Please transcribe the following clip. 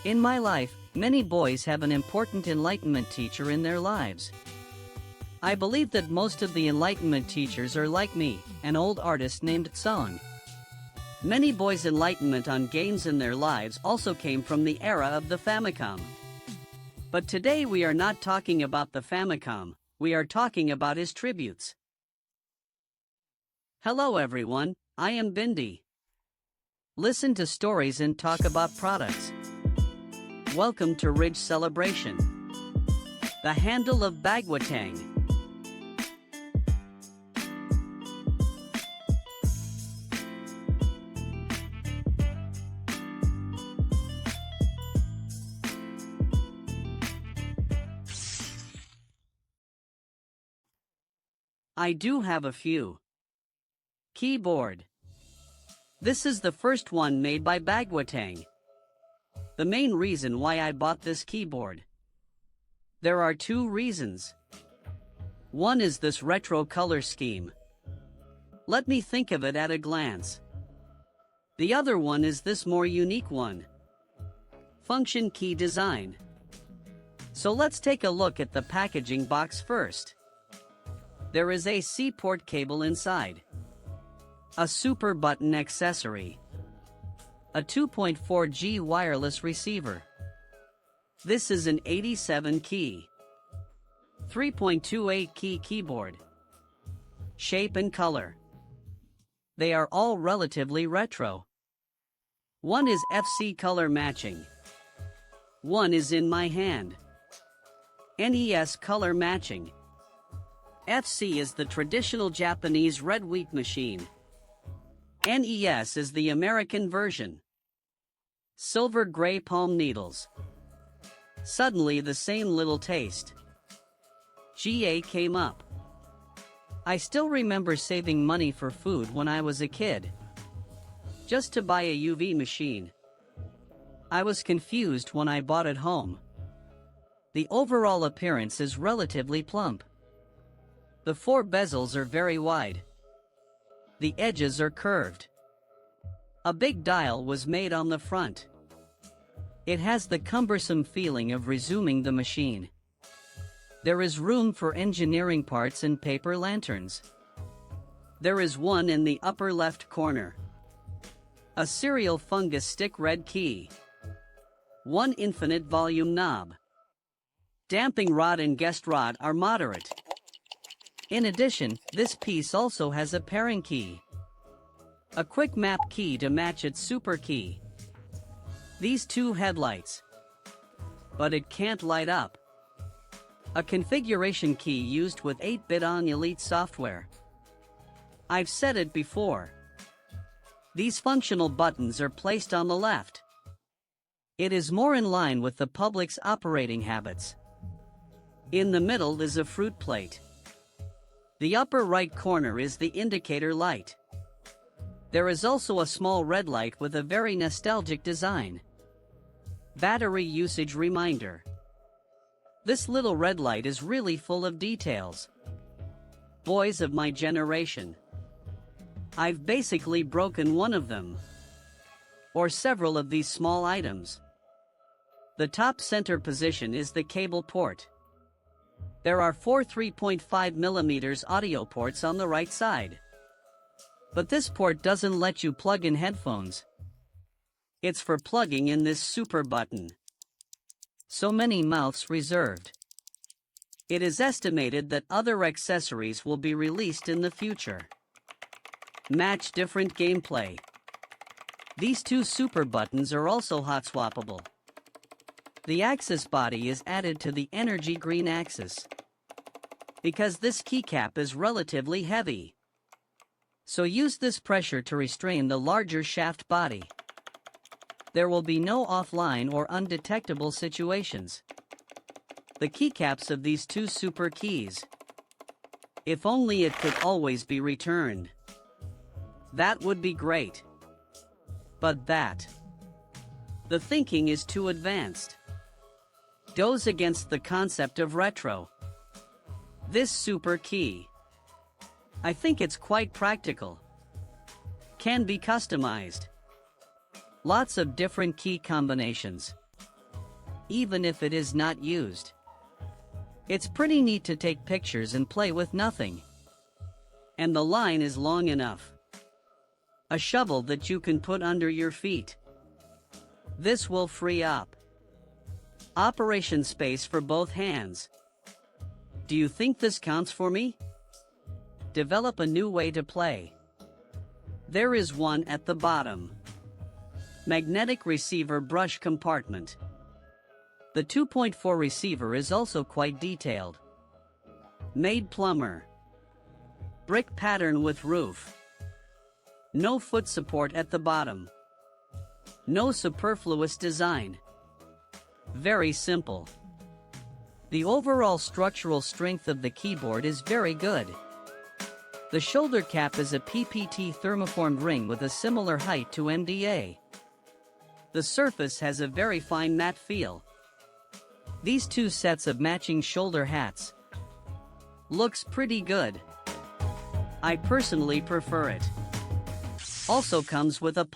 In my life, many boys have an important enlightenment teacher in their lives. I believe that most of the enlightenment teachers are like me, an old artist named Song. Many boys' enlightenment on games in their lives also came from the era of the Famicom. But today we are not talking about the Famicom, we are talking about his tributes. Hello everyone, I am Bindi. Listen to stories and talk about products. Welcome to Ridge Celebration. The handle of Bagwatang. I do have a few. Keyboard. This is the first one made by Bagwatang. The main reason why I bought this keyboard. There are two reasons. One is this retro color scheme. Let me think of it at a glance. The other one is this more unique one. Function key design. So let's take a look at the packaging box first. There is a C port cable inside. A super button accessory. A 2.4G wireless receiver. This is an 87 key. 3.28 key keyboard. Shape and color. They are all relatively retro. One is FC color matching. One is in my hand. NES color matching. FC is the traditional Japanese red wheat machine. NES is the American version. Silver gray palm needles. Suddenly the same little taste. GA came up. I still remember saving money for food when I was a kid. Just to buy a UV machine. I was confused when I bought it home. The overall appearance is relatively plump. The four bezels are very wide. The edges are curved. A big dial was made on the front. It has the cumbersome feeling of resuming the machine. There is room for engineering parts and paper lanterns. There is one in the upper left corner. A serial fungus stick red key. One infinite volume knob. Damping rod and guest rod are moderate. In addition, this piece also has a pairing key. A quick map key to match its super key. These two headlights. But it can't light up. A configuration key used with 8BitDo Elite software. I've said it before. These functional buttons are placed on the left. It is more in line with the public's operating habits. In the middle is a fruit plate. The upper right corner is the indicator light. There is also a small red light with a very nostalgic design. Battery usage reminder. This little red light is really full of details. Boys of my generation. I've basically broken one of them. Or several of these small items. The top center position is the cable port. There are four 3.5mm audio ports on the right side. But this port doesn't let you plug in headphones. It's for plugging in this super button. So many mouths reserved. It is estimated that other accessories will be released in the future. Match different gameplay. These two super buttons are also hot swappable. The axis body is added to the energy green axis. Because this keycap is relatively heavy. So use this pressure to restrain the larger shaft body. There will be no offline or undetectable situations. The keycaps of these two super keys. If only it could always be returned. That would be great. But the thinking is too advanced. Goes against the concept of retro. This super key. I think it's quite practical. Can be customized. Lots of different key combinations. even if it is not used. It's pretty neat to take pictures and play with nothing. And the line is long enough. A shovel that you can put under your feet. This will free up operation space for both hands. Do you think this counts for me? Develop a new way to play. There is one at the bottom. Magnetic receiver brush compartment. The 2.4 receiver is also quite detailed. Made plumber. Brick pattern with roof. No foot support at the bottom. No superfluous design. Very simple. The overall structural strength of the keyboard is very good. The shoulder cap is a PPT thermoformed ring with a similar height to MDA. The surface has a very fine matte feel. These two sets of matching shoulder hats looks pretty good. I personally prefer it. Also comes with a